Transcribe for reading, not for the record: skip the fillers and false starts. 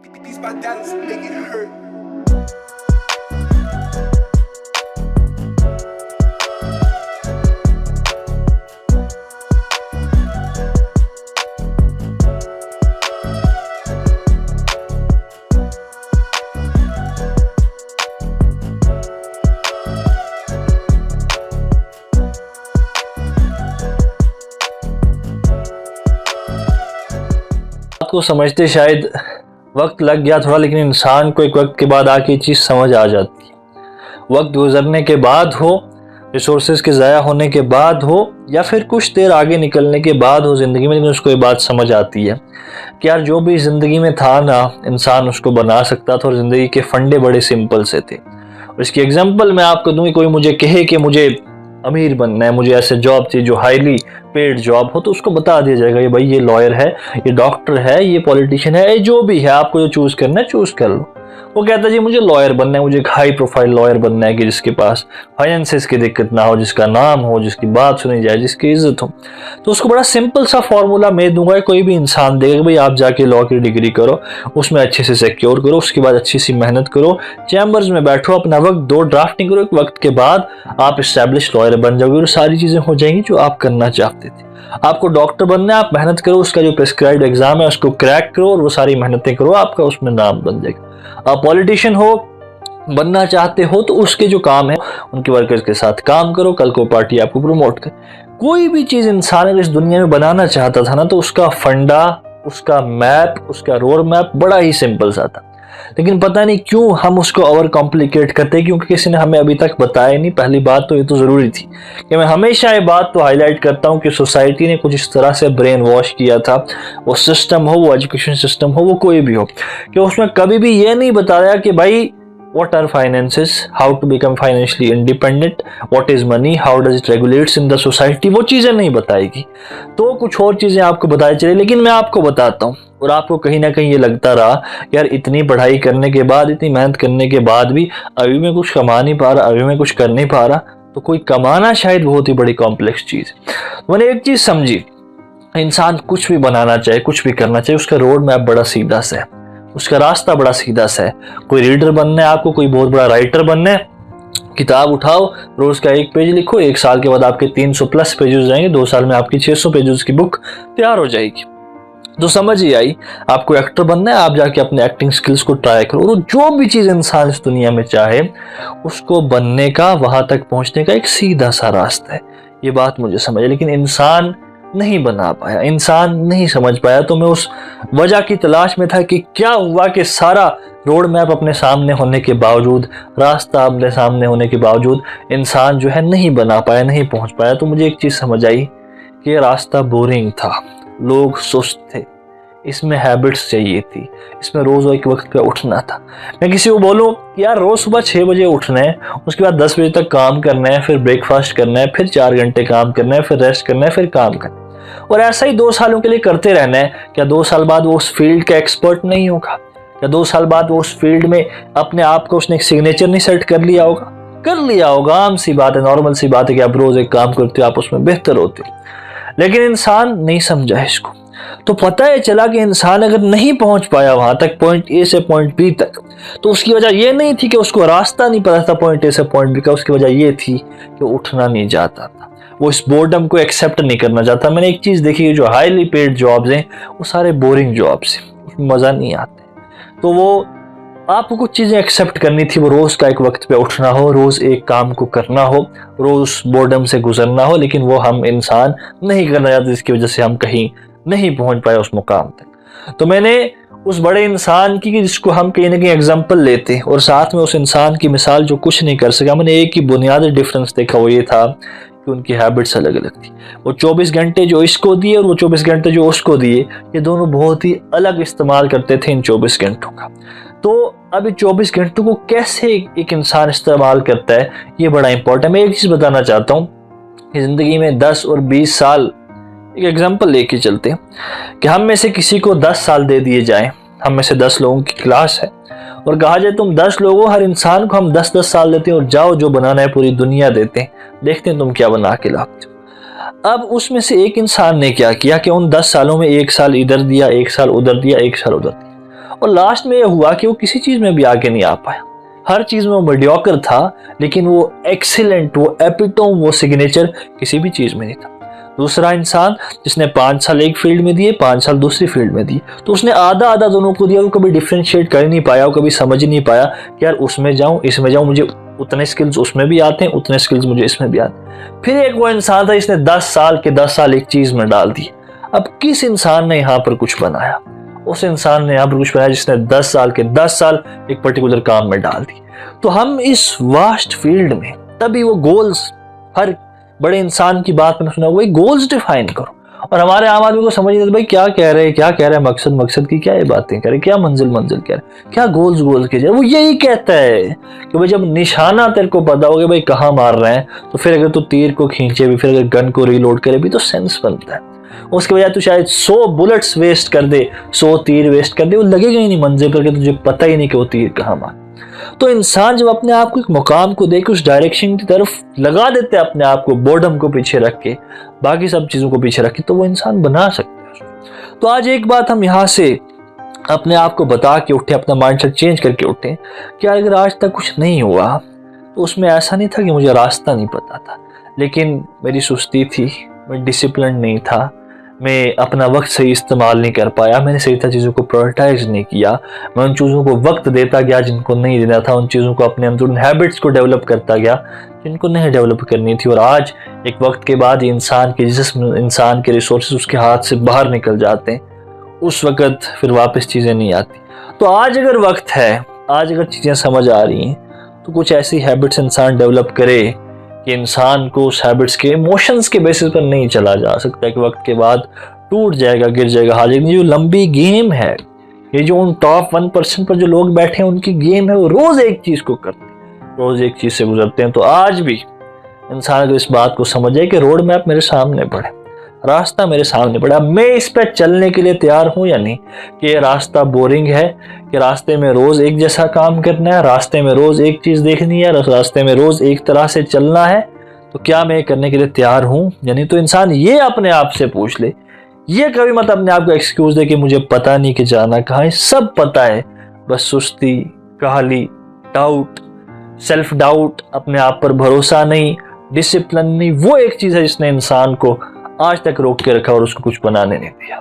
These my dollars make it hurt. बात को समझते शायद वक्त लग गया थोड़ा, लेकिन इंसान को एक वक्त के बाद आके ये चीज़ समझ आ जाती है। वक्त गुजरने के बाद हो, रिसोर्सेज के ज़ाया होने के बाद हो, या फिर कुछ देर आगे निकलने के बाद हो ज़िंदगी में, लेकिन उसको ये बात समझ आती है कि यार जो भी ज़िंदगी में था ना, इंसान उसको बना सकता था और ज़िंदगी के फंडे बड़े सिंपल से थे। और इसकी एग्जांपल मैं आपको दूंगी। कोई मुझे कहे कि मुझे अमीर बनना है, मुझे ऐसे जॉब चाहिए जो हाईली पेड जॉब हो, तो उसको बता दिया जाएगा ये भाई ये लॉयर है, ये डॉक्टर है, ये पॉलिटिशियन है, ये जो भी है, आपको जो चूज करना है चूज कर लो। वो कहता है जी मुझे लॉयर बनना है, मुझे एक हाई प्रोफाइल लॉयर बनना है कि जिसके पास फाइनेंसेस की दिक्कत ना हो, जिसका नाम हो, जिसकी बात सुनी जाए, जिसकी इज्जत हो। तो उसको बड़ा सिंपल सा फॉर्मूला मैं दूंगा, कोई भी इंसान देगा भाई आप जाके लॉ की डिग्री करो, उसमें अच्छे से सिक्योर करो, उसके बाद अच्छी सी मेहनत करो, चैम्बर्स में बैठो, अपना वक्त दो, ड्राफ्टिंग करो, एक वक्त के बाद आप एस्टैब्लिश लॉयर बन जाओगे और सारी चीजें हो जाएंगी जो आप करना चाहते थे। आपको डॉक्टर बनना है, आप मेहनत करो, उसका जो प्रिस्क्राइब्ड एग्जाम है उसको क्रैक करो और वो सारी मेहनतें करो, आपका उसमें नाम बन जाएगा। आप पॉलिटिशियन हो, बनना चाहते हो, तो उसके जो काम है उनके वर्कर्स के साथ काम करो, कल को पार्टी आपको प्रमोट करे। कोई भी चीज इंसान अगर इस दुनिया में बनाना चाहता था ना, तो उसका फंडा, उसका मैप, उसका रोड मैप बड़ा ही सिंपल सा था। लेकिन पता नहीं क्यों हम उसको ओवर कॉम्प्लिकेट करते, क्योंकि किसी ने हमें अभी तक बताया नहीं। पहली बात तो ये तो जरूरी थी कि मैं हमेशा ये बात तो हाईलाइट करता हूँ कि सोसाइटी ने कुछ इस तरह से ब्रेन वॉश किया था, वो सिस्टम हो, वो एजुकेशन सिस्टम हो, वो कोई भी हो, कि उसमें कभी भी ये नहीं बताया कि भाई what are finances, how to become financially independent, what is money, how does it regulates in the society, वो चीजें नहीं बताएगी। तो कुछ और चीजें आपको बताई चले, लेकिन मैं आपको बताता हूँ। और आपको कहीं ना कहीं ये लगता रहा यार इतनी पढ़ाई करने के बाद, इतनी मेहनत करने के बाद भी अभी मैं कुछ कमा नहीं पा रहा, अभी मैं कुछ कर नहीं पा रहा। तो कोई कमाना शायद बहुत ही बड़ी कॉम्प्लेक्स चीज है। मैंने एक चीज समझी, इंसान कुछ भी बनाना चाहे, कुछ भी करना चाहे, उसका रोड मैप बड़ा सीधा सा है, उसका रास्ता बड़ा सीधा सा है। कोई रीडर बनना है आपको, कोई बहुत बड़ा राइटर बनना है, किताब उठाओ, रोज का एक पेज लिखो, एक साल के बाद आपके 300 प्लस पेजेस हो जाएंगे, 2 साल में आपकी 600 पेजेस की बुक तैयार हो जाएगी। तो समझ ही आई, आपको एक्टर बनना है, आप जाके अपने एक्टिंग स्किल्स को ट्राई करो। तो जो भी चीज इंसान इस दुनिया में चाहे, उसको बनने का, वहां तक पहुंचने का एक सीधा सा रास्ता है। ये बात मुझे समझ है, लेकिन इंसान नहीं बना पाया, इंसान नहीं समझ पाया। तो मैं उस वजह की तलाश में था कि क्या हुआ कि सारा रोड मैप अपने सामने होने के बावजूद, रास्ता अपने सामने होने के बावजूद, इंसान जो है नहीं बना पाया, नहीं पहुंच पाया। तो मुझे एक चीज समझ आई कि ये रास्ता बोरिंग था, लोग सुस्त थे, इसमें हैबिट्स चाहिए थी, इसमें रोज एक वक्त पे उठना था। मैं किसी को बोलूं कि यार रोज सुबह 6 बजे उठना है, उसके बाद 10 बजे तक काम करना है, फिर ब्रेकफास्ट करना है, फिर 4 घंटे काम करना है, फिर रेस्ट करना है, फिर काम करना है, और ऐसा ही 2 सालों के लिए करते रहना है। क्या 2 साल बाद वो उस फील्ड का एक्सपर्ट नहीं होगा? क्या 2 साल बाद वो उस फील्ड में अपने आप को उसने एक सिग्नेचर नहीं सेट कर लिया होगा? कर लिया होगा, आम सी बात है, नॉर्मल सी बात है कि आप रोज एक काम करते हो, आप उसमें बेहतर होते हो। लेकिन इंसान नहीं समझा इसको। तो पता है चला कि इंसान अगर नहीं पहुंच पाया वहां तक, पॉइंट ए से पॉइंट बी तक, तो उसकी वजह ये नहीं थी कि उसको रास्ता नहीं पता था पॉइंट ए से पॉइंट बी का, उसकी वजह ये थी कि उठना नहीं चाहता था, वो इस बोर्डम को एक्सेप्ट नहीं करना चाहता। मैंने एक चीज देखी, जो हाईली पेड जॉब्स हैं वो सारे बोरिंग जॉब्स हैं, उसमें मजा नहीं आता। तो वो आपको कुछ चीजें एक्सेप्ट करनी थी, वो रोज का एक वक्त पे उठना हो, रोज एक काम को करना हो, रोज बोर्डम से गुजरना हो, लेकिन वो हम इंसान नहीं करना चाहते, जिसकी वजह से हम कहीं नहीं पहुंच पाए उस मुकाम तक। तो मैंने उस बड़े इंसान की, जिसको हम कहीं ना कहीं एग्जाम्पल लेते, और साथ में उस इंसान की मिसाल जो कुछ नहीं कर सका, मैंने एक ही बुनियादी डिफरेंस देखा, वो ये था कि उनकी हैबिट्स अलग अलग थी। वो 24 घंटे जो इसको दिए और वो 24 घंटे जो उसको दिए, ये दोनों बहुत ही अलग इस्तेमाल करते थे इन 24 घंटों का। तो अब 24 घंटों को कैसे एक इंसान इस्तेमाल करता है, ये बड़ा इंपॉर्टेंट है। मैं एक चीज बताना चाहता हूँ कि जिंदगी में 10 और 20 साल, एक एग्जाम्पल लेके चलते हैं कि हम में से किसी को 10 साल दे दिए जाएं, हम में से 10 लोगों की क्लास है, और कहा जाए तुम 10 लोगों, हर इंसान को हम 10-10 साल देते हैं और जाओ जो बनाना है पूरी दुनिया देते हैं, देखते हैं तुम क्या बना के लाते हो। अब उसमें से एक इंसान ने क्या किया कि उन 10 सालों में 1 साल इधर दिया, 1 साल उधर दिया, 1 साल उधर दिया, और लास्ट में ये हुआ कि वो किसी चीज़ में भी आगे नहीं आ पाया। हर चीज़ में वो मीडियोकर था, लेकिन वो एक्सीलेंट, वो एपिटोम, वो सिग्नेचर किसी भी चीज़ में नहीं था। दूसरा इंसान जिसने 5 साल एक फील्ड में दिए, 5 साल दूसरी फील्ड में दिए, तो उसने आधा आधा दोनों को दिया। वो कभी डिफ्रेंशिएट कर नहीं पाया, वो कभी समझ नहीं पाया कि यार उसमें जाऊं इसमें जाऊं, मुझे उतने स्किल्स उसमें भी आते हैं, उतने स्किल्स मुझे इसमें भी आते हैं। फिर एक वो इंसान था जिसने 10 साल के 10 साल एक चीज़ में डाल दिए। अब किस इंसान ने यहाँ पर कुछ बनाया? उस इंसान ने यहाँ पर कुछ बनाया जिसने 10 साल के 10 साल एक पर्टिकुलर काम में डाल दिए। तो हम इस वास्ट फील्ड में, तभी वो गोल्स, हर बड़े इंसान की बात मैंने सुना, वही गोल्स डिफाइन करो। और हमारे आम आदमी को समझ नहीं आता भाई क्या कह रहे हैं, क्या कह रहे हैं, मकसद मकसद की क्या ये बातें कह रहे, क्या मंजिल मंजिल कह रहे, क्या गोल्स गोल्स की जाए। वो यही कहता है कि भाई जब निशाना तेरे को पता हो कि भाई कहाँ मार रहे हैं, तो फिर अगर तू तीर को खींचे भी, फिर अगर गन को रीलोड करे भी, तो सेंस बनता है। उसके बजाय तू शायद 100 बुलेट्स वेस्ट कर दे, 100 तीर वेस्ट कर दे, वो लगेगा ही नहीं मंजिल करके, तुझे पता ही नहीं कि वो तीर कहाँ मार। तो इंसान जब अपने आप को एक मुकाम को देख उस डायरेक्शन की तरफ लगा देते हैं अपने आप को, बोर्डम को पीछे रख के, बाकी सब चीजों को पीछे रख के, तो वो इंसान बना सकते हैं। तो आज एक बात हम यहाँ से अपने आप को बता के उठे, अपना माइंडसेट चेंज करके उठे कि अगर आज तक कुछ नहीं हुआ तो उसमें ऐसा नहीं था कि मुझे रास्ता नहीं पता था, लेकिन मेरी सुस्ती थी, मैं डिसिप्लिन नहीं था, मैं अपना वक्त सही इस्तेमाल नहीं कर पाया, मैंने सही तरह चीज़ों को प्रायोरिटाइज नहीं किया, मैं उन चीज़ों को वक्त देता गया जिनको नहीं देना था, उन चीज़ों को अपने अंदर उन हैबिट्स को डेवलप करता गया जिनको नहीं डेवलप करनी थी। और आज एक वक्त के बाद इंसान के जिस्म, इंसान के रिसोर्सेज उसके हाथ से बाहर निकल जाते हैं, उस वक्त फिर वापस चीज़ें नहीं आती। तो आज अगर वक्त है, आज अगर चीज़ें समझ आ रही हैं, तो कुछ ऐसी हैबिट्स इंसान डेवलप करे कि इंसान को उस हैबिट्स के इमोशंस के बेसिस पर नहीं चला जा सकता, कि वक्त के बाद टूट जाएगा, गिर जाएगा। हाल ही जो लंबी गेम है, ये जो उन टॉप 1% पर जो लोग बैठे हैं उनकी गेम है, वो रोज एक चीज को करते हैं, रोज एक चीज से गुजरते हैं। तो आज भी इंसान अगर इस बात को समझे कि रोड मैप मेरे सामने पड़े, रास्ता मेरे सामने पड़ा, मैं इस पर चलने के लिए तैयार हूं या नहीं, कि ये रास्ता बोरिंग है, कि रास्ते में रोज एक जैसा काम करना है, रास्ते में रोज एक चीज देखनी है, रास्ते में रोज एक तरह से चलना है, तो क्या मैं करने के लिए तैयार हूं या नहीं। तो इंसान ये अपने आप से पूछ ले, ये कभी मत अपने आप को एक्सक्यूज दे कि मुझे पता नहीं कि जाना कहाँ है। सब पता है, बस सुस्ती, काहली, डाउट, सेल्फ डाउट, अपने आप पर भरोसा नहीं, डिसिप्लिन नहीं, वो एक चीज है जिसने इंसान को आज तक रोक के रखा और उसको कुछ बनाने नहीं दिया।